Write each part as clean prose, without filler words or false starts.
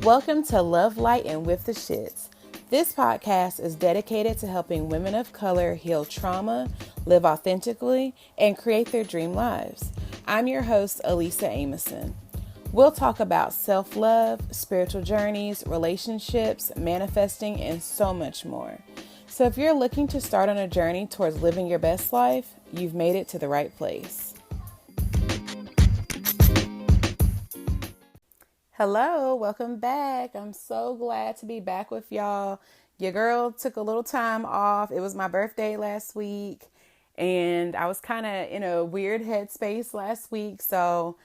Welcome to Love, Light, and With the Shits. This podcast is dedicated to helping women of color heal trauma, live authentically, and create their dream lives. I'm your host, Alyssa Amison. We'll talk about self-love, spiritual journeys, relationships, manifesting, and so much more. So if you're looking to start on a journey towards living your best life, you've made it to the right place. Hello, welcome back. I'm so glad to be back with y'all. Your girl took a little time off. It was my birthday last week, and I was kind of in a weird headspace last week. So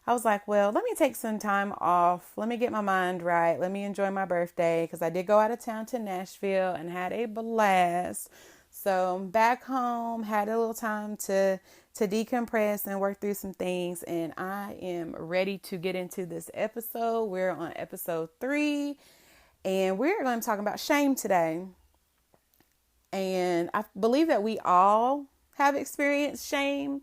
I was like, well, let me take some time off. Let me get my mind right. Let me enjoy my birthday because I did go out of town to Nashville and had a blast. So I'm back home, had a little time to decompress and work through some things, and I am ready to get into this episode. We're on episode 3, and we're going to talk about shame today. And I believe that we all have experienced shame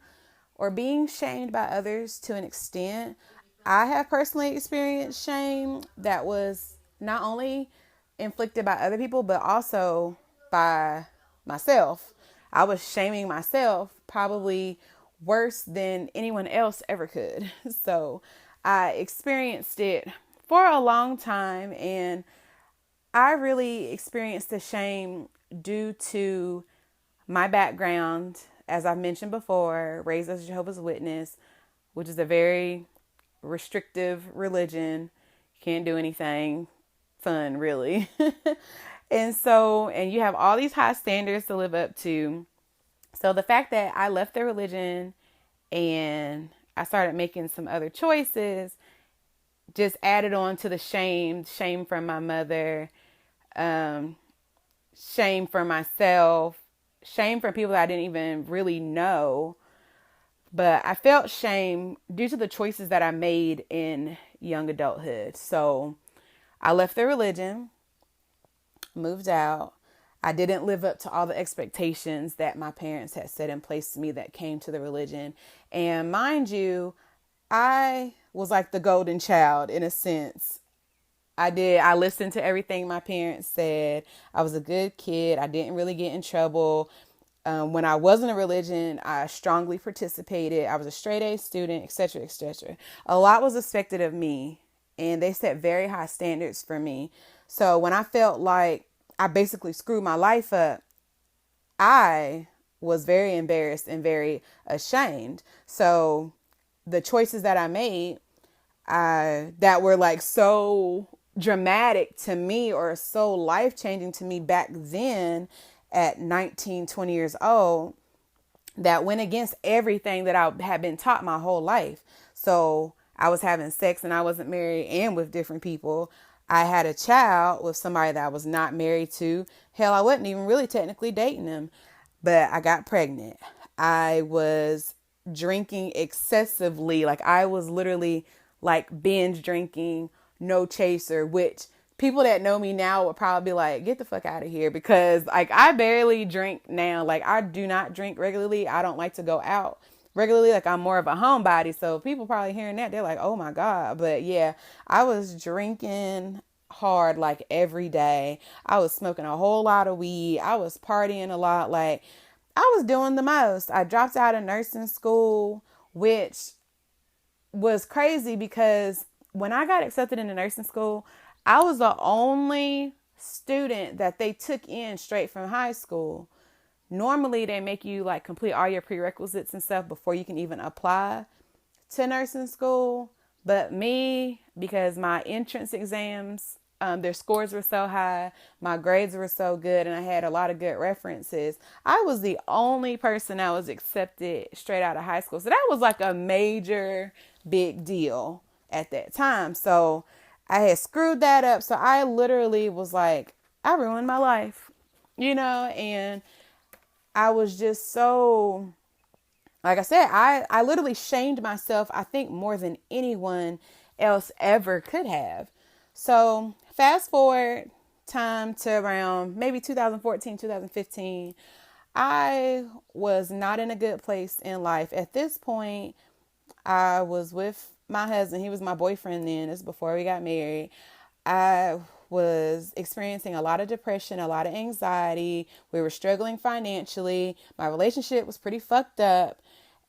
or being shamed by others to an extent. I have personally experienced shame that was not only inflicted by other people, but also by myself. I was shaming myself probably worse than anyone else ever could. So I experienced it for a long time, and I really experienced the shame due to my background. As I've mentioned before, raised as a Jehovah's Witness, which is a very restrictive religion. You can't do anything fun, really. And you have all these high standards to live up to. So the fact that I left the religion and I started making some other choices just added on to the shame from my mother, shame for myself, shame from people that I didn't even really know. But I felt shame due to the choices that I made in young adulthood. So I left the religion, moved out. I didn't live up to all the expectations that my parents had set in place to me that came to the religion. And mind you, I was like the golden child in a sense. I listened to everything my parents said. I was a good kid. I didn't really get in trouble. When I was in a religion, I strongly participated. I was a straight A student, etc., etc. A lot was expected of me, and they set very high standards for me. So when I felt like I basically screwed my life up, I was very embarrassed and very ashamed. So the choices that I made, that were like so dramatic to me or so life-changing to me back then at 19, 20 years old, that went against everything that I had been taught my whole life. So I was having sex and I wasn't married and with different people. I had a child with somebody that I was not married to. Hell, I wasn't even really technically dating him, but I got pregnant. I was drinking excessively. Like I was literally like binge drinking, no chaser, which people that know me now would probably be like, get the fuck out of here, because like I barely drink now. Like I do not drink regularly. I don't like to go out regularly. Like I'm more of a homebody. So people probably hearing that, they're like, oh my God. But yeah, I was drinking hard like every day. I was smoking a whole lot of weed. I was partying a lot. Like I was doing the most. I dropped out of nursing school, which was crazy because when I got accepted into nursing school, I was the only student that they took in straight from high school. Normally, they make you like complete all your prerequisites and stuff before you can even apply to nursing school. But me, because my entrance exams, their scores were so high, my grades were so good, and I had a lot of good references, I was the only person that was accepted straight out of high school. So that was like a major big deal at that time. So I had screwed that up. So I literally was like, I ruined my life, and I was just so, like I said, I literally shamed myself, I think more than anyone else ever could have. So fast forward time to around maybe 2014, 2015, I was not in a good place in life. At this point, I was with my husband. He was my boyfriend then. This is before we got married. I was experiencing a lot of depression, a lot of anxiety. We were struggling financially. My relationship was pretty fucked up.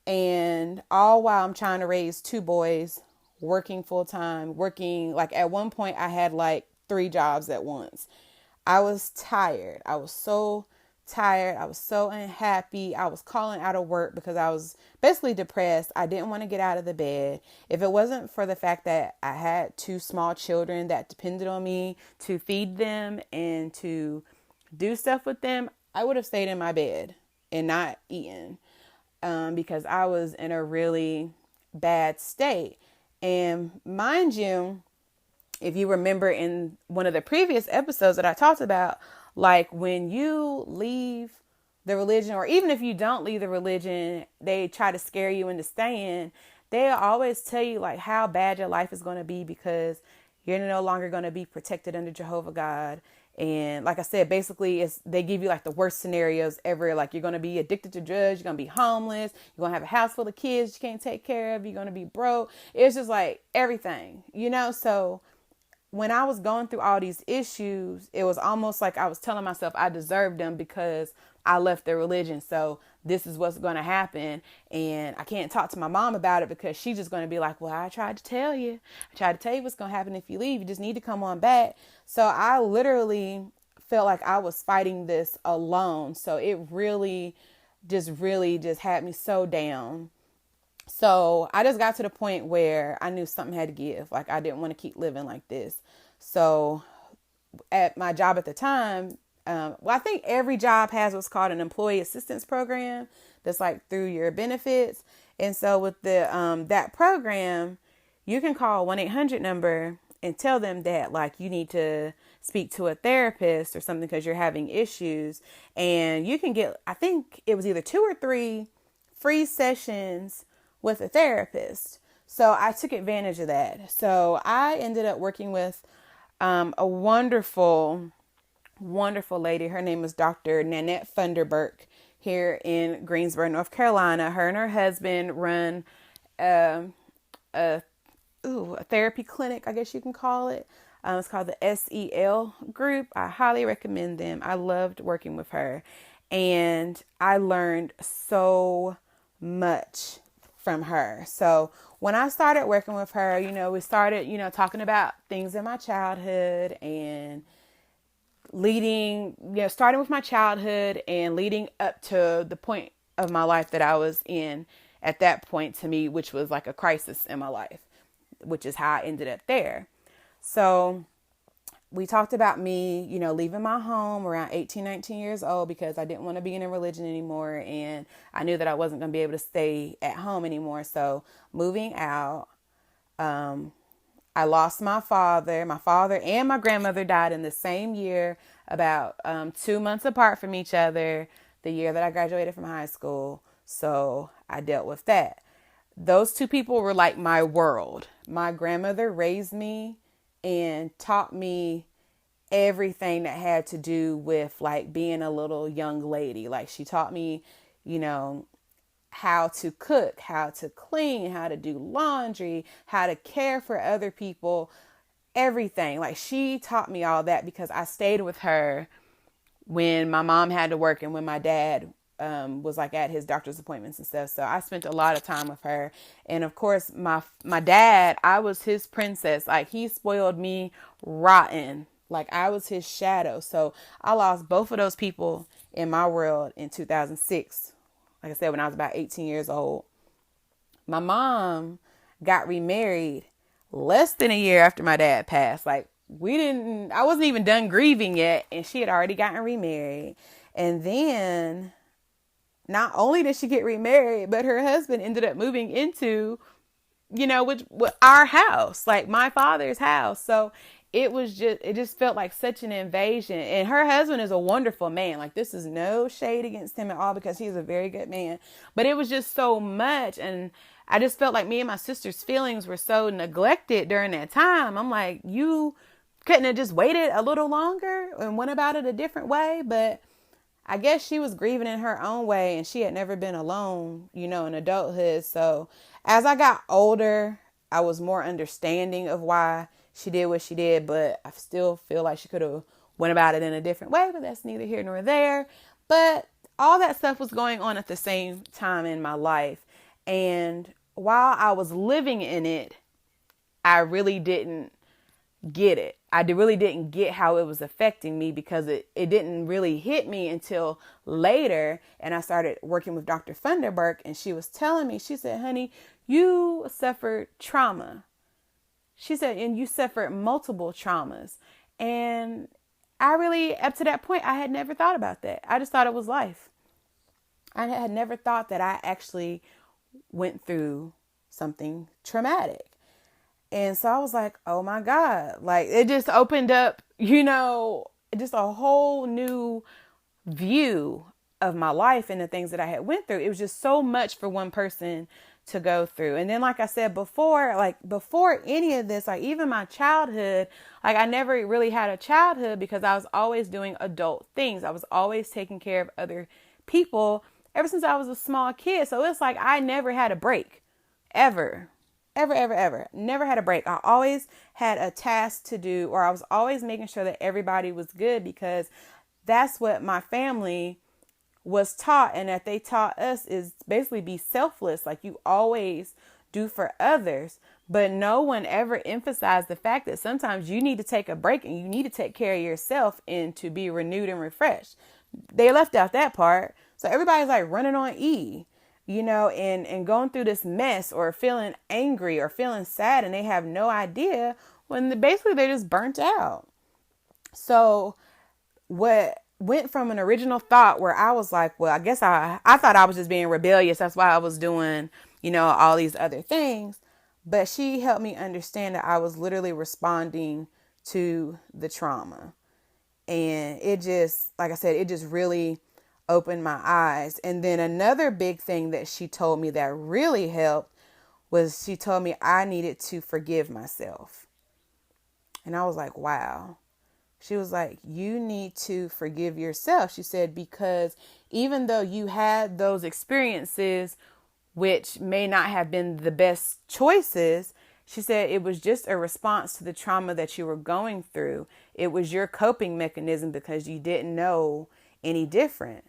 And all while I'm trying to raise two boys, working full time, working like at one point I had like three jobs at once. I was tired. I was so tired. I was so unhappy. I was calling out of work because I was basically depressed. I didn't want to get out of the bed. If it wasn't for the fact that I had two small children that depended on me to feed them and to do stuff with them, I would have stayed in my bed and not eaten, because I was in a really bad state. And mind you, if you remember in one of the previous episodes that I talked about, like when you leave the religion, or even if you don't leave the religion, they try to scare you into staying. They always tell you like how bad your life is going to be because you're no longer going to be protected under Jehovah God. And like I said, basically they give you like the worst scenarios ever. Like you're going to be addicted to drugs. You're going to be homeless. You're going to have a house full of kids you can't take care of. You're going to be broke. It's just like everything, So when I was going through all these issues, it was almost like I was telling myself I deserved them because I left the religion. So this is what's going to happen. And I can't talk to my mom about it because she's just going to be like, well, I tried to tell you. I tried to tell you what's going to happen if you leave. You just need to come on back. So I literally felt like I was fighting this alone. So it really just had me so down. So I just got to the point where I knew something had to give. Like I didn't want to keep living like this. So at my job at the time, I think every job has what's called an employee assistance program that's like through your benefits. And so with the that program, you can call 1-800 number and tell them that like you need to speak to a therapist or something because you're having issues. And you can get, I think it was either 2 or 3 free sessions with a therapist. So I took advantage of that. So I ended up working with a wonderful lady. Her name is Dr. Nanette Funderburk here in Greensboro, North Carolina. Her and her husband run a therapy clinic, I guess you can call it. It's called the SEL group. I highly recommend them. I loved working with her and I learned so much from her. So when I started working with her, we started, talking about things in my childhood and starting with my childhood and leading up to the point of my life that I was in at that point to me, which was like a crisis in my life, which is how I ended up there. So we talked about me, leaving my home around 18, 19 years old because I didn't want to be in a religion anymore. And I knew that I wasn't going to be able to stay at home anymore. So moving out, I lost my father. My father and my grandmother died in the same year, about 2 months apart from each other, the year that I graduated from high school. So I dealt with that. Those two people were like my world. My grandmother raised me and taught me everything that had to do with like being a little young lady. Like she taught me, how to cook, how to clean, how to do laundry, how to care for other people, everything. Like she taught me all that because I stayed with her when my mom had to work and when my dad was like at his doctor's appointments and stuff. So I spent a lot of time with her. And of course, my dad, I was his princess. Like he spoiled me rotten. Like I was his shadow. So I lost both of those people in my world in 2006. Like I said, when I was about 18 years old. My mom got remarried less than a year after my dad passed. Like I wasn't even done grieving yet. And she had already gotten remarried. And then not only did she get remarried, but her husband ended up moving into, with our house, like my father's house. So it just felt like such an invasion. And her husband is a wonderful man. Like this is no shade against him at all because he's a very good man. But it was just so much. And I just felt like me and my sister's feelings were so neglected during that time. I'm like, you couldn't have just waited a little longer and went about it a different way. But I guess she was grieving in her own way and she had never been alone, in adulthood. So as I got older, I was more understanding of why she did what she did, but I still feel like she could have went about it in a different way, but that's neither here nor there. But all that stuff was going on at the same time in my life. And while I was living in it, I really didn't get it. Really didn't get how it was affecting me, because it didn't really hit me until later. And I started working with Dr. Funderburk, and she was telling me, she said, honey, you suffered trauma. She said, and you suffered multiple traumas. And I really, up to that point, I had never thought about that. I just thought it was life. I had never thought that I actually went through something traumatic. And so I was like, oh my God, like it just opened up, just a whole new view of my life and the things that I had went through. It was just so much for one person to go through. And then, like I said before any of this, like even my childhood, like I never really had a childhood because I was always doing adult things. I was always taking care of other people ever since I was a small kid. So it's like I never had a break, ever. Ever. Never had a break. I always had a task to do, or I was always making sure that everybody was good, because that's what my family was taught, and that they taught us is basically be selfless. Like you always do for others, but no one ever emphasized the fact that sometimes you need to take a break and you need to take care of yourself and to be renewed and refreshed. They left out that part. So everybody's like running on E. And going through this mess, or feeling angry or feeling sad, and they have no idea when basically they're just burnt out. So what went from an original thought where I was like, well, I guess I thought I was just being rebellious. That's why I was doing, all these other things. But she helped me understand that I was literally responding to the trauma. And it just, like I said, it just really opened my eyes. And then another big thing that she told me that really helped was she told me I needed to forgive myself. And I was like, wow. She was like, you need to forgive yourself. She said, because even though you had those experiences, which may not have been the best choices, she said it was just a response to the trauma that you were going through. It was your coping mechanism because you didn't know any different.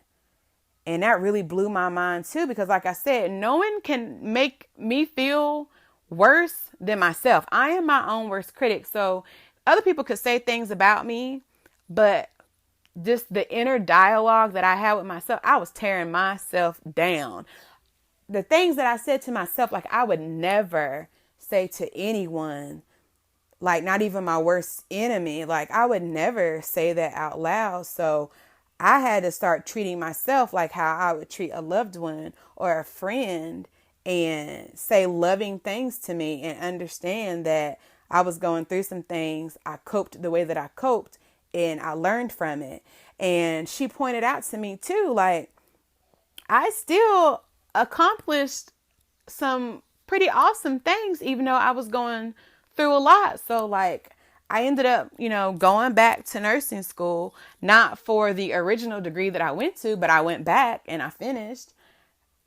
And that really blew my mind too, because like I said, no one can make me feel worse than myself. I am my own worst critic. So other people could say things about me, but just the inner dialogue that I had with myself, I was tearing myself down. The things that I said to myself, like I would never say to anyone, like not even my worst enemy. Like I would never say that out loud. So I had to start treating myself like how I would treat a loved one or a friend, and say loving things to me, and understand that I was going through some things. I coped the way that I coped, and I learned from it. And she pointed out to me too, like I still accomplished some pretty awesome things, even though I was going through a lot. So like I ended up, going back to nursing school, not for the original degree that I went to, but I went back and I finished.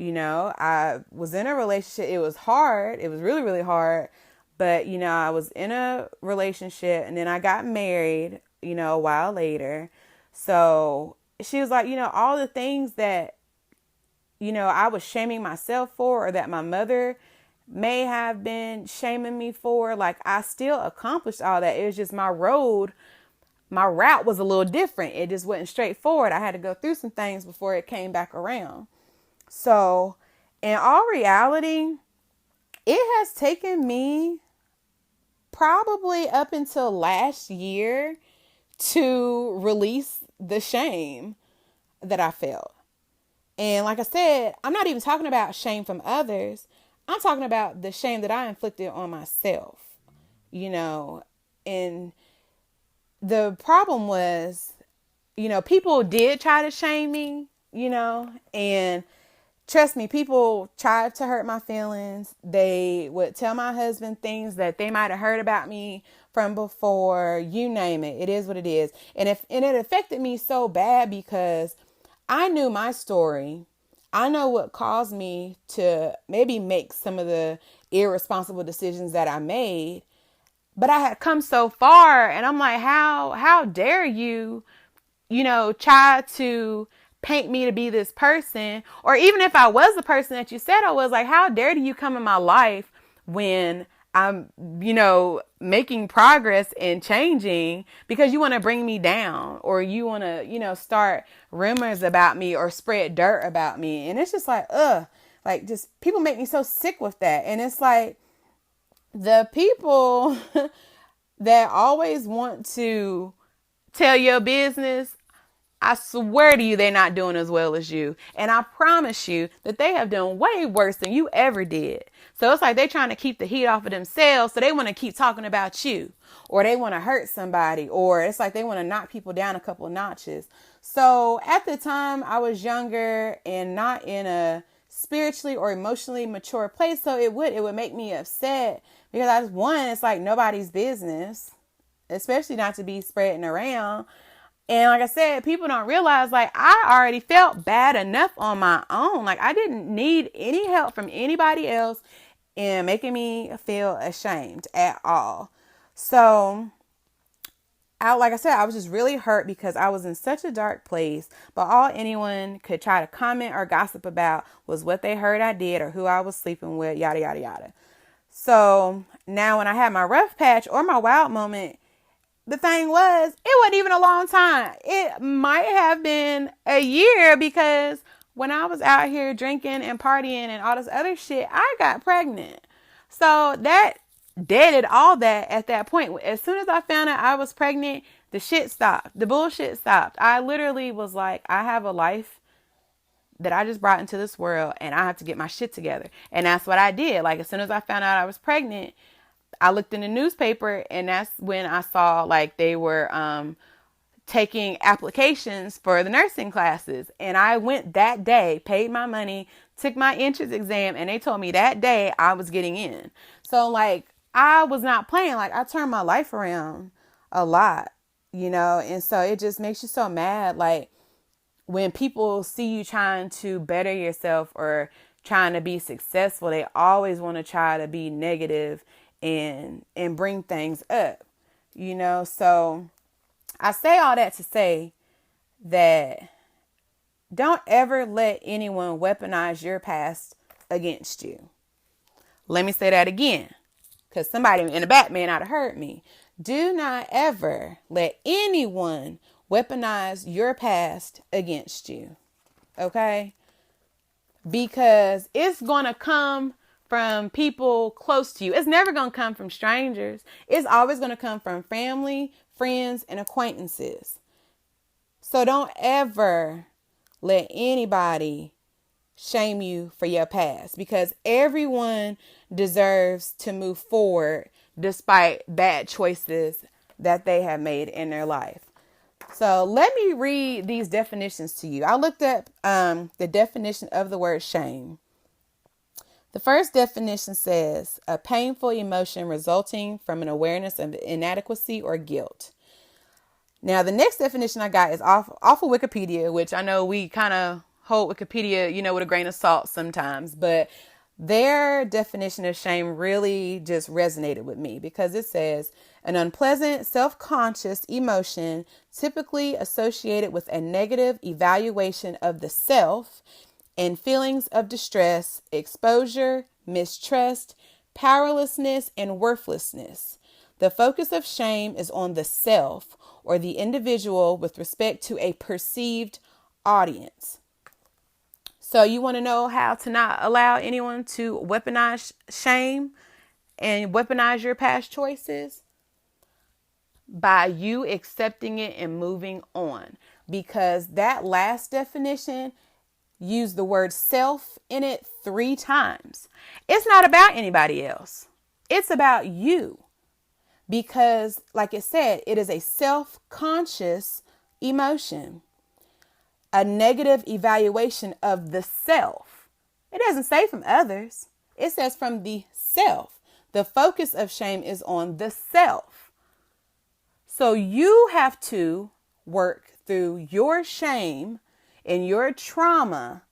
I was in a relationship. It was hard. It was really, really hard. But, I was in a relationship, and then I got married, a while later. So she was like, all the things that, I was shaming myself for, or that my mother may have been shaming me for, like I still accomplished all that. It was just my route was a little different. It just wasn't straightforward. I had to go through some things before it came back around. So in all reality, it has taken me probably up until last year to release the shame that I felt. And like I said, I'm not even talking about shame from others. I'm talking about the shame that I inflicted on myself, and the problem was, people did try to shame me, and trust me, people tried to hurt my feelings. They would tell my husband things that they might have heard about me from before, you name it. It is what it is. And it affected me so bad because I knew my story. I know what caused me to maybe make some of the irresponsible decisions that I made. But I had come so far, and I'm like, how dare you, try to paint me to be this person? Or even if I was the person that you said I was, like, how dare you come in my life when I'm, making progress and changing, because you want to bring me down, or you want to, start rumors about me or spread dirt about me. And it's just like, like, just people make me so sick with that. And it's like, the people that always want to tell your business, I swear to you, they're not doing as well as you. And I promise you that they have done way worse than you ever did. So it's like they're trying to keep the heat off of themselves. So they want to keep talking about you, or they want to hurt somebody, or it's like they want to knock people down a couple of notches. So at the time I was younger and not in a spiritually or emotionally mature place. So it would make me upset, because it's like nobody's business, especially not to be spreading around. And like I said, people don't realize, like, I already felt bad enough on my own. Like, I didn't need any help from anybody else in making me feel ashamed at all. So, like I said, I was just really hurt because I was in such a dark place. But all anyone could try to comment or gossip about was what they heard I did or who I was sleeping with, yada, yada, yada. So now when I had my rough patch or my wild moment, the thing was, it wasn't even a long time. It might have been a year, because when I was out here drinking and partying and all this other shit, I got pregnant. So that deaded all that at that point. As soon as I found out I was pregnant, the shit stopped. The bullshit stopped. I literally was like, I have a life that I just brought into this world, and I have to get my shit together. And that's what I did. Like, as soon as I found out I was pregnant, I looked in the newspaper, and that's when I saw, like, they were taking applications for the nursing classes. And I went that day, paid my money, took my entrance exam, and they told me that day I was getting in. So, like, I was not playing. Like, I turned my life around a lot, and so it just makes you so mad. Like, when people see you trying to better yourself or trying to be successful, they always want to try to be negative and bring things up, So I say all that to say that don't ever let anyone weaponize your past against you. Let me say that again, because somebody in the back may not have heard me. Do not ever let anyone weaponize your past against you. Okay? Because it's going to come from people close to you. It's never going to come from strangers. It's always going to come from family, friends, and acquaintances. So don't ever let anybody shame you for your past, because everyone deserves to move forward despite bad choices that they have made in their life. So let me read these definitions to you. I looked up the definition of the word shame. The first definition says a painful emotion resulting from an awareness of inadequacy or guilt. Now, the next definition I got is off of Wikipedia, which I know we kind of hold Wikipedia, with a grain of salt sometimes, but their definition of shame really just resonated with me, because it says an unpleasant, self-conscious emotion typically associated with a negative evaluation of the self and feelings of distress, exposure, mistrust, powerlessness, and worthlessness. The focus of shame is on the self or the individual with respect to a perceived audience. So you want to know how to not allow anyone to weaponize shame and weaponize your past choices? By you accepting it and moving on. Because that last definition used the word self in it 3 times. It's not about anybody else. It's about you. Because, like it said, it is a self-conscious emotion. A negative evaluation of the self. It doesn't say from others. It says from the self. The focus of shame is on the self. So you have to work through your shame and your trauma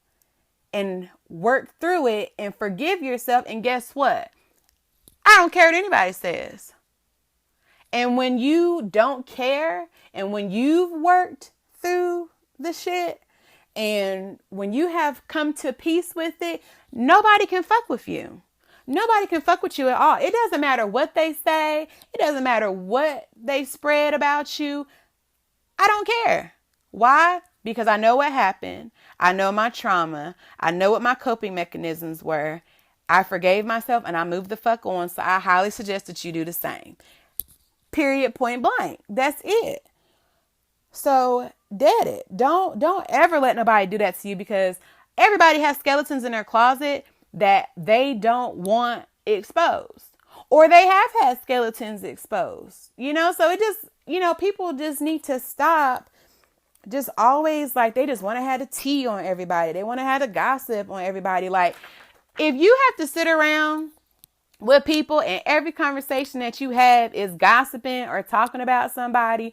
and work through it and forgive yourself. And guess what? I don't care what anybody says. And when you don't care and when you've worked through the shit and when you have come to peace with it, nobody can fuck with you. Nobody can fuck with you at all. It doesn't matter what they say. It doesn't matter what they spread about you. I don't care. Why? Because I know what happened. I know my trauma. I know what my coping mechanisms were. I forgave myself and I moved the fuck on. So I highly suggest that you do the same. Period, point blank. That's it. So dead it. Don't ever let nobody do that to you, because everybody has skeletons in their closet that they don't want exposed, or they have had skeletons exposed, so it just, people just need to stop just always like, they just want to have the tea on everybody. They want to have the gossip on everybody. Like, if you have to sit around with people and every conversation that you have is gossiping or talking about somebody,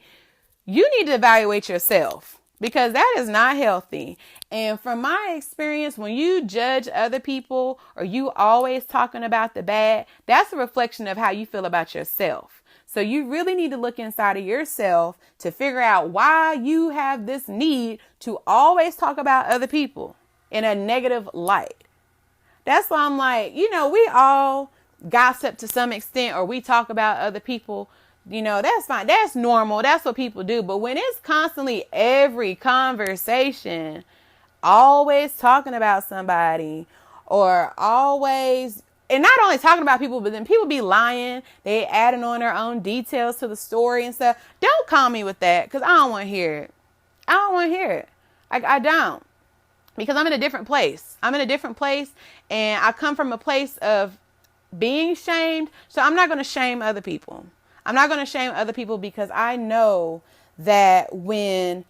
you need to evaluate yourself, because that is not healthy. And from my experience, when you judge other people or you always talking about the bad, that's a reflection of how you feel about yourself. So you really need to look inside of yourself to figure out why you have this need to always talk about other people in a negative light. That's why I'm like, we all gossip to some extent, or we talk about other people. That's fine. That's normal. That's what people do. But when it's constantly every conversation, always talking about somebody, or always, and not only talking about people, but then people be lying. They adding on their own details to the story and stuff. Don't call me with that, because I don't want to hear it. I don't want to hear it. I don't. Because I'm in a different place. And I come from a place of being shamed. So I'm not going to shame other people. Because I know that when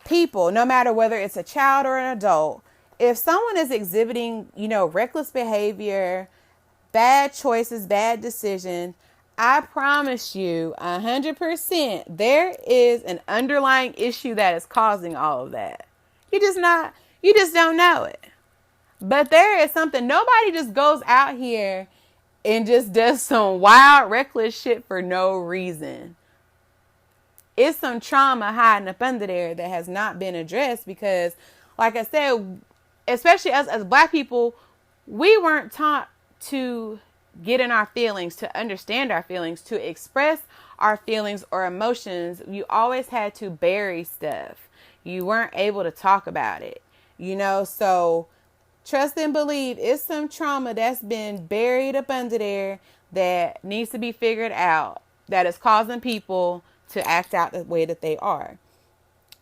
people, no matter whether it's a child or an adult, if someone is exhibiting, reckless behavior, bad choices, bad decisions, I promise you 100% there is an underlying issue that is causing all of that. You just don't know it. But there is something. Nobody just goes out here and just does some wild, reckless shit for no reason. It's some trauma hiding up under there that has not been addressed, because, like I said, especially us as Black people, we weren't taught to get in our feelings, to understand our feelings, to express our feelings or emotions. You always had to bury stuff. You weren't able to talk about it, so trust and believe it's some trauma that's been buried up under there that needs to be figured out, that is causing people to act out the way that they are.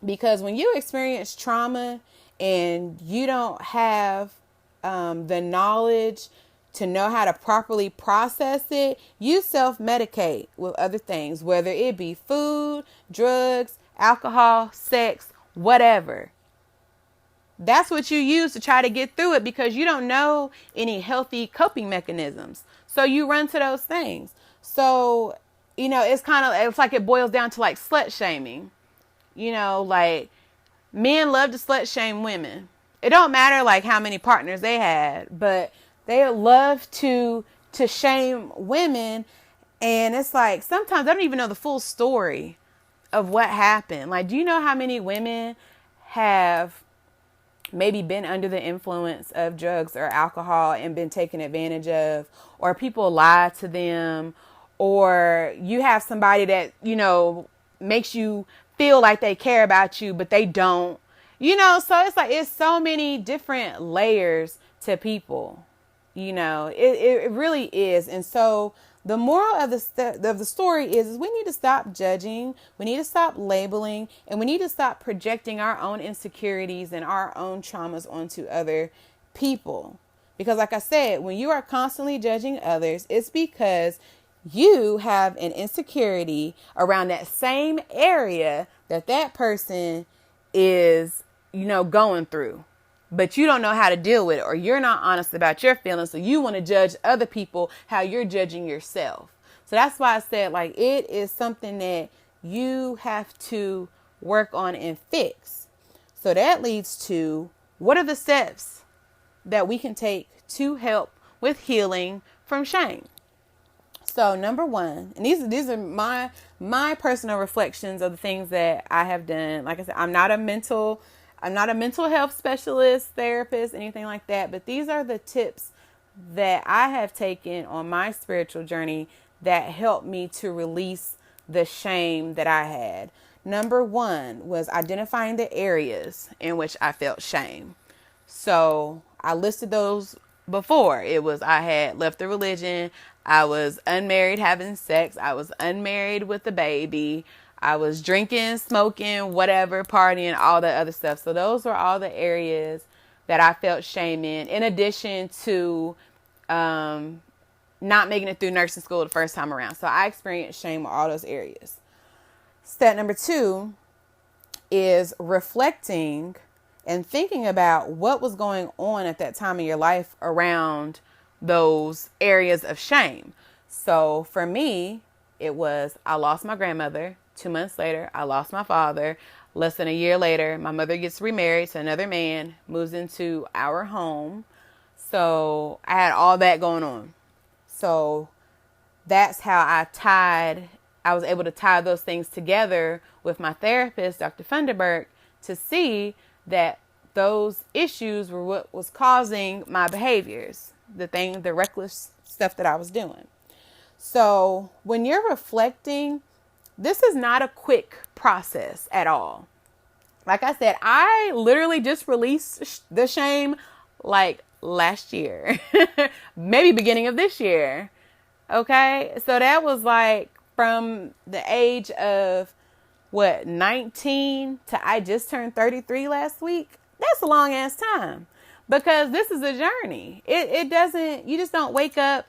Because when you experience trauma and you don't have the knowledge to know how to properly process it, you self-medicate with other things, whether it be food, drugs, alcohol, sex, whatever. That's what you use to try to get through it, because you don't know any healthy coping mechanisms. So you run to those things. So, it's like it boils down to like slut shaming. Like men love to slut shame women. It don't matter like how many partners they had, but they love to shame women. And it's like, sometimes I don't even know the full story of what happened. Like, do you know how many women have maybe been under the influence of drugs or alcohol and been taken advantage of, or people lie to them, or you have somebody that, makes you feel like they care about you, but they don't, so it's like, it's so many different layers to people, it really is. And so the moral of the story is we need to stop judging, we need to stop labeling, and we need to stop projecting our own insecurities and our own traumas onto other people. Because like I said, when you are constantly judging others, it's because you have an insecurity around that same area that person is, going through. But you don't know how to deal with it, or you're not honest about your feelings. So you want to judge other people how you're judging yourself. So that's why I said, like, it is something that you have to work on and fix. So that leads to, what are the steps that we can take to help with healing from shame? So number one, and these are my personal reflections of the things that I have done. Like I said, I'm not a mental health specialist, therapist, anything like that. But these are the tips that I have taken on my spiritual journey that helped me to release the shame that I had. Number one was identifying the areas in which I felt shame. So I listed those before. It was I had left the religion. I was unmarried having sex. I was unmarried with a baby. I was drinking, smoking, whatever, partying, all the other stuff. So those were all the areas that I felt shame in addition to not making it through nursing school the first time around. So I experienced shame in all those areas. Step number two is reflecting and thinking about what was going on at that time in your life around those areas of shame. So for me, it was I lost my grandmother. 2 months later, I lost my father. Less than a year later, my mother gets remarried to another man, moves into our home. So I had all that going on. So that's how I was able to tie those things together with my therapist, Dr. Funderburk, to see that those issues were what was causing my behaviors, the reckless stuff that I was doing. So when you're reflecting, this is not a quick process at all. Like I said, I literally just released the shame like last year, maybe beginning of this year. Okay. So that was like from the age of 19 to I just turned 33 last week. That's a long ass time because this is a journey. It doesn't, you just don't wake up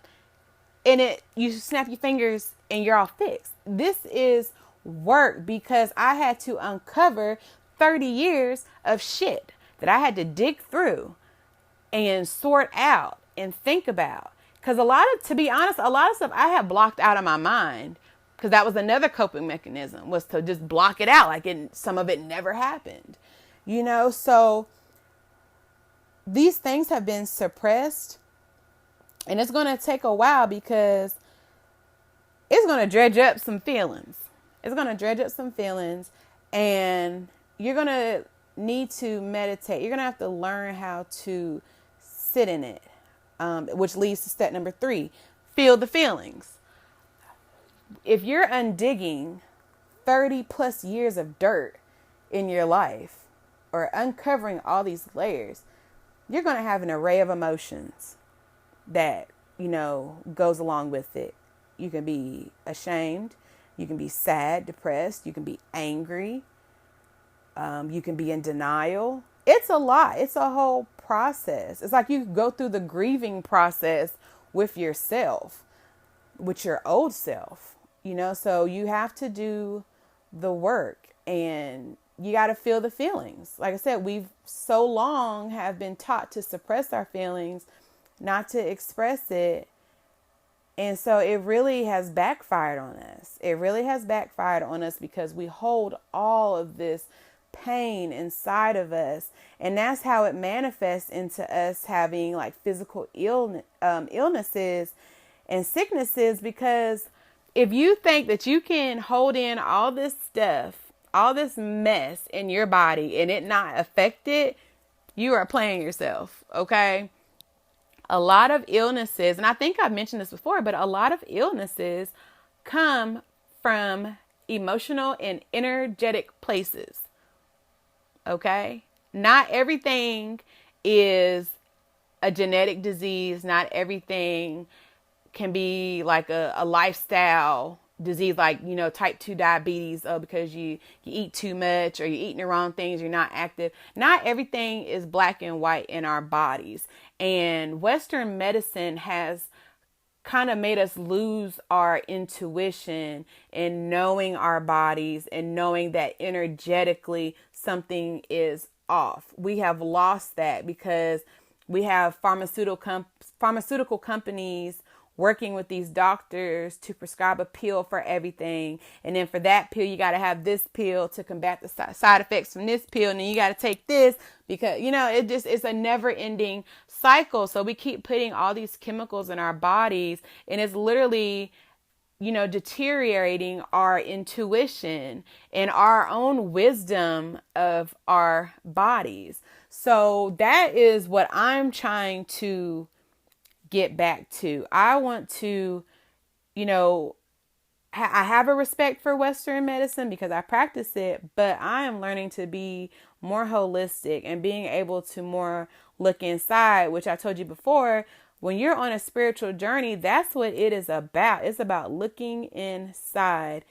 and you snap your fingers and you're all fixed. This is work because I had to uncover 30 years of shit that I had to dig through and sort out and think about. Because to be honest, a lot of stuff I had blocked out of my mind because that was another coping mechanism, was to just block it out. Like some of it never happened, so these things have been suppressed and it's going to take a while because it's going to dredge up some feelings. And you're going to need to meditate. You're going to have to learn how to sit in it, which leads to step number 3, feel the feelings. If you're undigging 30 plus years of dirt in your life or uncovering all these layers, you're going to have an array of emotions that, goes along with it. You can be ashamed. You can be sad, depressed. You can be angry. You can be in denial. It's a lot. It's a whole process. It's like you go through the grieving process with yourself, with your old self, so you have to do the work and you got to feel the feelings. Like I said, we've so long have been taught to suppress our feelings, not to express it. And so it really has backfired on us. Because we hold all of this pain inside of us. And that's how it manifests into us having like physical illnesses and sicknesses. Because if you think that you can hold in all this stuff, all this mess in your body and it not affect it, you are playing yourself. Okay. A lot of illnesses, and I think I've mentioned this before, but a lot of illnesses come from emotional and energetic places. Okay? Not everything is a genetic disease. Not everything can be like a lifestyle disease, like, type 2 diabetes, because you eat too much or you're eating the wrong things, you're not active. Not everything is black and white in our bodies. And Western medicine has kind of made us lose our intuition in knowing our bodies and knowing that energetically something is off. We have lost that because we have pharmaceutical companies working with these doctors to prescribe a pill for everything. And then for that pill, you got to have this pill to combat the side effects from this pill. And then you got to take this because, it's a never ending cycle. So we keep putting all these chemicals in our bodies and it's literally deteriorating our intuition and our own wisdom of our bodies. So that is what I'm trying to get back to. I want to, you know, I have a respect for Western medicine because I practice it, but I am learning to be more holistic and being able to more look inside, which I told you before. When you're on a spiritual journey, that's what it is about. It's about looking inside,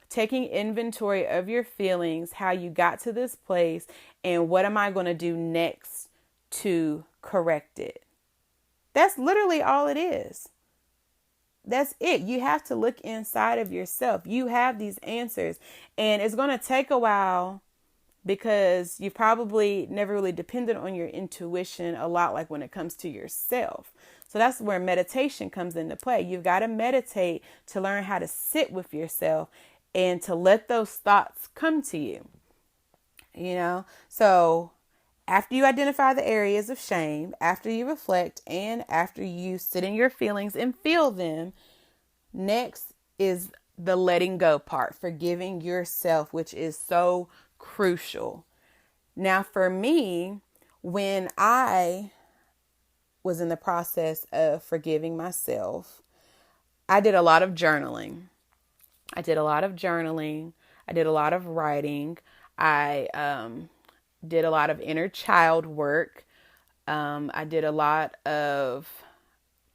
taking inventory of your feelings, how you got to this place, and what am I going to do next to correct it. That's literally all it is. That's it. You have to look inside of yourself. You have these answers, and it's going to take a while because you probably never really depended on your intuition a lot, like when it comes to yourself. So that's where meditation comes into play. You've got to meditate to learn how to sit with yourself and to let those thoughts come to you. So after you identify the areas of shame, after you reflect, and after you sit in your feelings and feel them, next is the letting go part, forgiving yourself, which is so crucial. Now, for me, when I was in the process of forgiving myself, I did a lot of journaling. I did a lot of writing. I did a lot of inner child work. I did a lot of,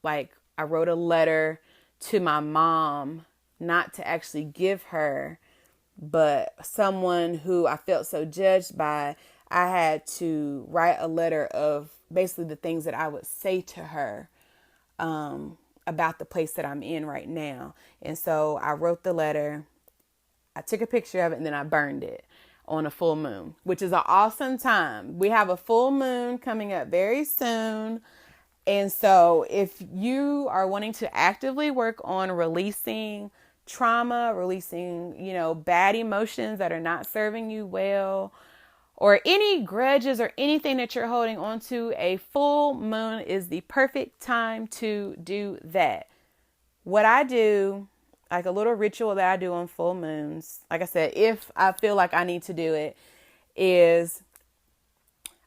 I wrote a letter to my mom, not to actually give her, but someone who I felt so judged by. I had to write a letter of basically the things that I would say to her about the place that I'm in right now. And so I wrote the letter, I took a picture of it, and then I burned it on a full moon, which is an awesome time. We have a full moon coming up very soon. And so if you are wanting to actively work on releasing trauma, releasing, bad emotions that are not serving you well, or any grudges or anything that you're holding on to, a full moon is the perfect time to do that. What I do, like a little ritual that I do on full moons, like I said, if I feel like I need to do it, is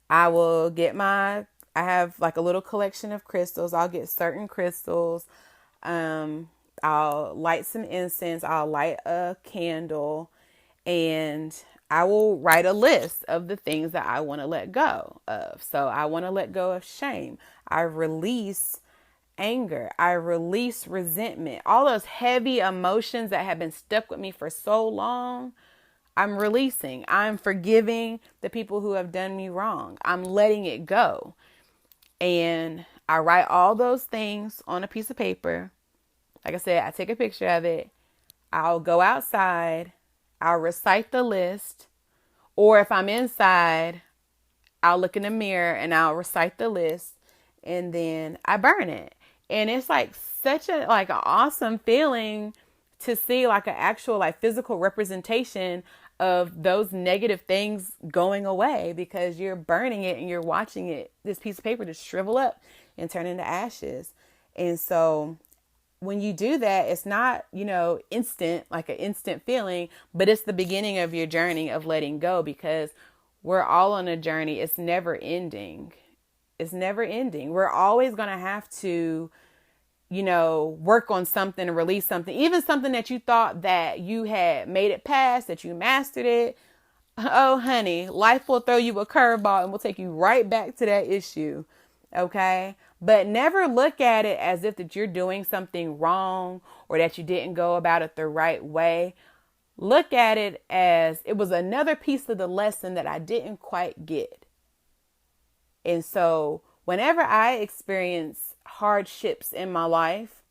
I will get I have like a little collection of crystals. I'll get certain crystals. I'll light some incense. I'll light a candle, and I will write a list of the things that I want to let go of. So I want to let go of shame. I release anger. I release resentment. All those heavy emotions that have been stuck with me for so long, I'm releasing. I'm forgiving the people who have done me wrong. I'm letting it go. And I write all those things on a piece of paper. Like I said, I take a picture of it. I'll go outside. I'll recite the list. Or if I'm inside, I'll look in the mirror and I'll recite the list. And then I burn it. And it's like such an awesome feeling to see like an actual physical representation of those negative things going away, because you're burning it and you're watching this piece of paper just shrivel up and turn into ashes. And so when you do that, it's not, instant, like an instant feeling, but it's the beginning of your journey of letting go, because we're all on a journey. It's never ending. We're always going to have to, work on something and release something, even something that you thought that you had made it past, that you mastered it. Oh, honey, life will throw you a curveball and will take you right back to that issue. Okay. But never look at it as if that you're doing something wrong or that you didn't go about it the right way. Look at it as it was another piece of the lesson that I didn't quite get. And so whenever I experience hardships in my life,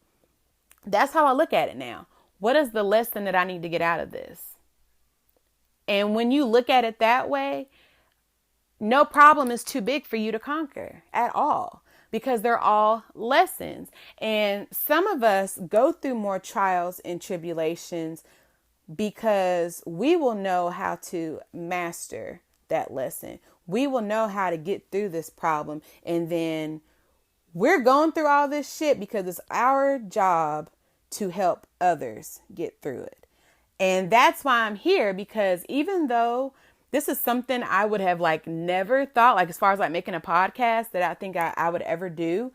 that's how I look at it now. What is the lesson that I need to get out of this? And when you look at it that way, no problem is too big for you to conquer at all, because they're all lessons. And some of us go through more trials and tribulations because we will know how to master that lesson. We will know how to get through this problem. And then we're going through all this shit because it's our job to help others get through it. And that's why I'm here, because even though this is something I would have like never thought, like as far as like making a podcast, that I think I would ever do,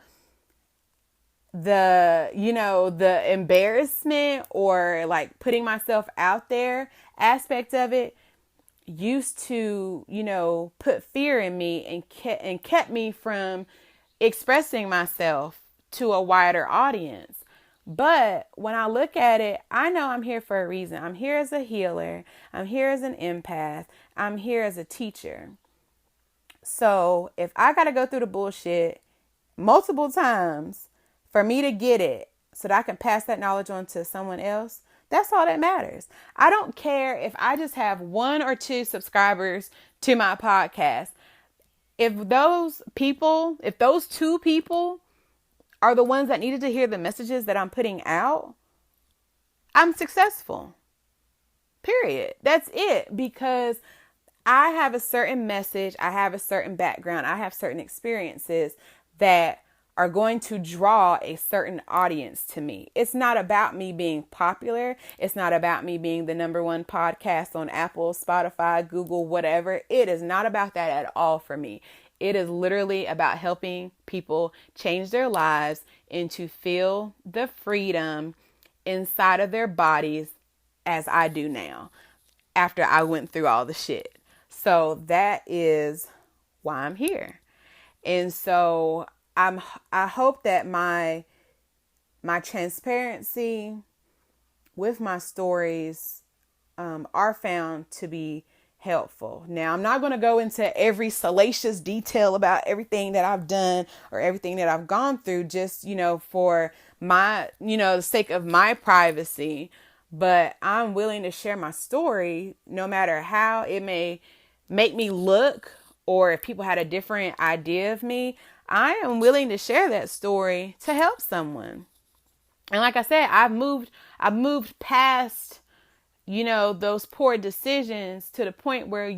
the embarrassment or like putting myself out there aspect of it used to, put fear in me and kept me from expressing myself to a wider audience. But when I look at it, I know I'm here for a reason. I'm here as a healer. I'm here as an empath. I'm here as a teacher. So if I got to go through the bullshit multiple times for me to get it so that I can pass that knowledge on to someone else, that's all that matters. I don't care if I just have 1 or 2 subscribers to my podcast. If those 2 people are the ones that needed to hear the messages that I'm putting out, I'm successful. Period. That's it. Because I have a certain message. I have a certain background. I have certain experiences that are going to draw a certain audience to me. It's not about me being popular. It's not about me being the #1 podcast on Apple, Spotify, Google, whatever. It is not about that at all for me. It is literally about helping people change their lives and to feel the freedom inside of their bodies as I do now, after I went through all the shit. So that is why I'm here. And so I hope that my transparency with my stories are found to be helpful. Now, I'm not going to go into every salacious detail about everything that I've done or everything that I've gone through, just, for my, the sake of my privacy. But I'm willing to share my story, no matter how it may make me look, or if people had a different idea of me. I am willing to share that story to help someone. And like I said, I've moved past, those poor decisions to the point where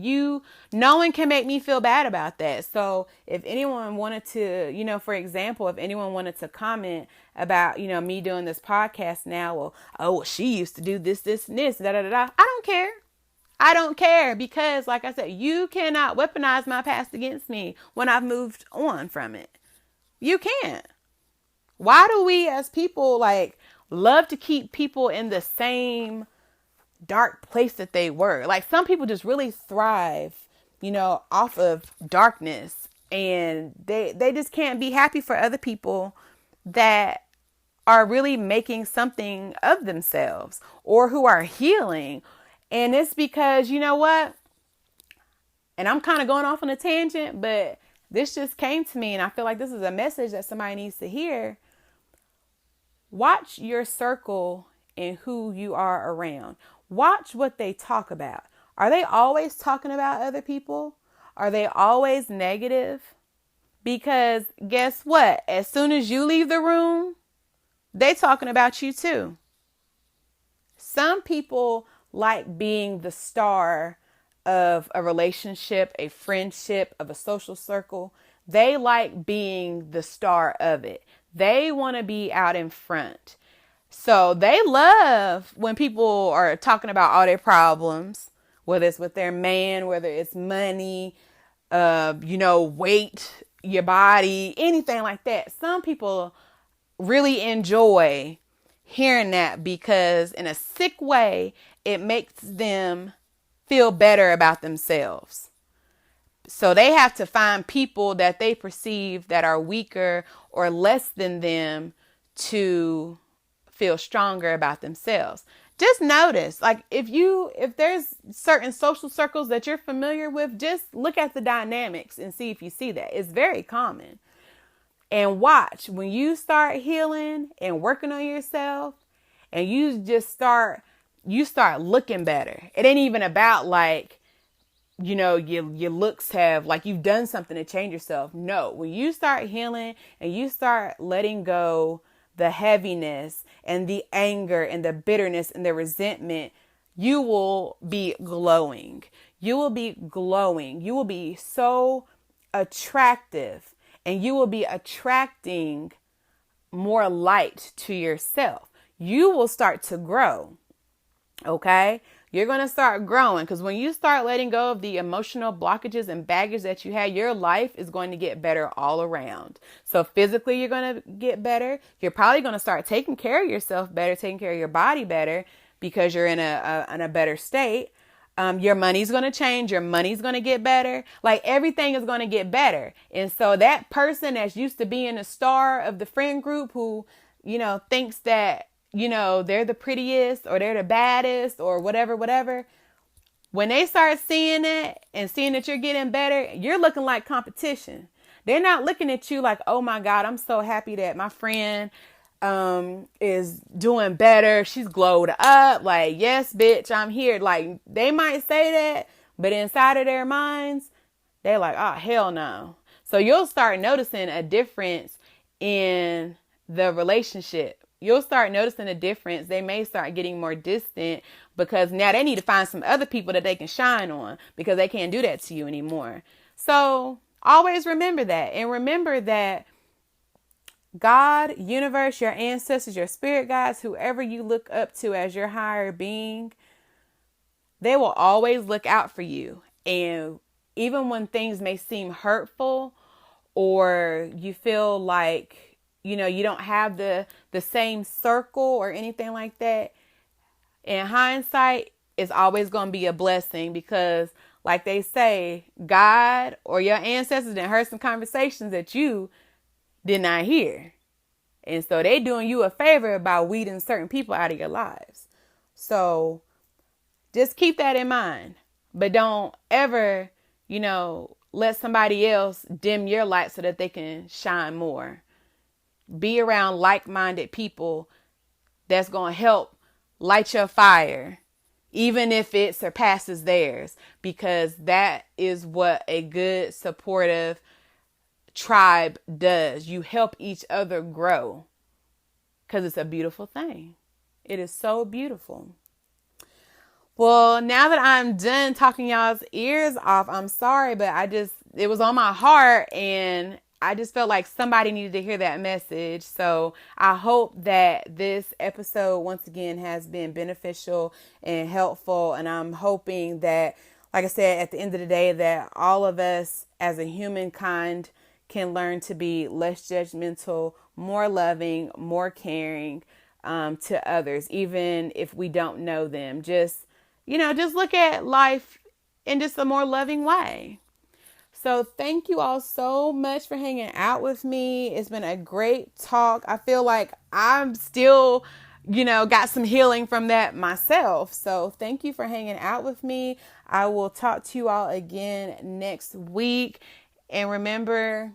no one can make me feel bad about that. So if anyone wanted to, for example, if anyone wanted to comment about, me doing this podcast now, well, she used to do this, and this, da, da, da, da. I don't care because, like I said, you cannot weaponize my past against me when I've moved on from it. You can't. Why do we as people love to keep people in the same dark place that they were? Like, some people just really thrive, off of darkness, and they just can't be happy for other people that are really making something of themselves or who are healing. And it's because, you know what? And I'm kind of going off on a tangent, but this just came to me, and I feel like this is a message that somebody needs to hear. Watch your circle and who you are around. Watch what they talk about. Are they always talking about other people? Are they always negative? Because guess what? As soon as you leave the room, they talking about you too. Some people like being the star of a relationship, a friendship, of a social circle. They like being the star of it. They want to be out in front. So they love when people are talking about all their problems, whether it's with their man, whether it's money, weight, your body, anything like that. Some people really enjoy hearing that because in a sick way, it makes them feel better about themselves. So they have to find people that they perceive that are weaker or less than them to feel stronger about themselves. Just notice, if there's certain social circles that you're familiar with, just look at the dynamics and see if you see that. It's very common. And watch, when you start healing and working on yourself, and you start looking better. It ain't even about your looks have, you've done something to change yourself. No, when you start healing and you start letting go the heaviness and the anger and the bitterness and the resentment, you will be glowing. You will be glowing. You will be so attractive, and you will be attracting more light to yourself. you will start to grow. Okay? You're going to start growing, because when you start letting go of the emotional blockages and baggage that you had, your life is going to get better all around. So physically, you're going to get better. You're probably going to start taking care of yourself better, taking care of your body better, because you're in a better state. Your money's going to change. Your money's going to get better. Like, everything is going to get better. And so that person that's used to being a star of the friend group, who, thinks that, they're the prettiest or they're the baddest or whatever. When they start seeing it and seeing that you're getting better, you're looking like competition. They're not looking at you like, oh my God, I'm so happy that my friend is doing better. She's glowed up. Like, yes, bitch, I'm here. Like, they might say that, but inside of their minds, they're like, oh, hell no. So you'll start noticing a difference in the relationship. You'll start noticing a difference. They may start getting more distant, because now they need to find some other people that they can shine on, because they can't do that to you anymore. So always remember that. And remember that God, universe, your ancestors, your spirit guides, whoever you look up to as your higher being, they will always look out for you. And even when things may seem hurtful, or you feel like, you don't have the same circle or anything like that, in hindsight, it's always going to be a blessing, because like they say, God or your ancestors done heard some conversations that you did not hear. And so they doing you a favor by weeding certain people out of your lives. So just keep that in mind. But don't ever, let somebody else dim your light so that they can shine more. Be around like-minded people that's going to help light your fire, even if it surpasses theirs, because that is what a good, supportive tribe does. You help each other grow, because it's a beautiful thing. It is so beautiful. Well, now that I'm done talking y'all's ears off, I'm sorry, but it was on my heart, and I just felt like somebody needed to hear that message. So I hope that this episode, once again, has been beneficial and helpful. And I'm hoping that, like I said, at the end of the day, that all of us as a humankind can learn to be less judgmental, more loving, more caring to others, even if we don't know them. Just look at life in just a more loving way. So thank you all so much for hanging out with me. It's been a great talk. I feel like I'm still, got some healing from that myself. So thank you for hanging out with me. I will talk to you all again next week. And remember,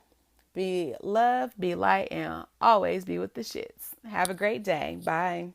be love, be light, and always be with the shits. Have a great day. Bye.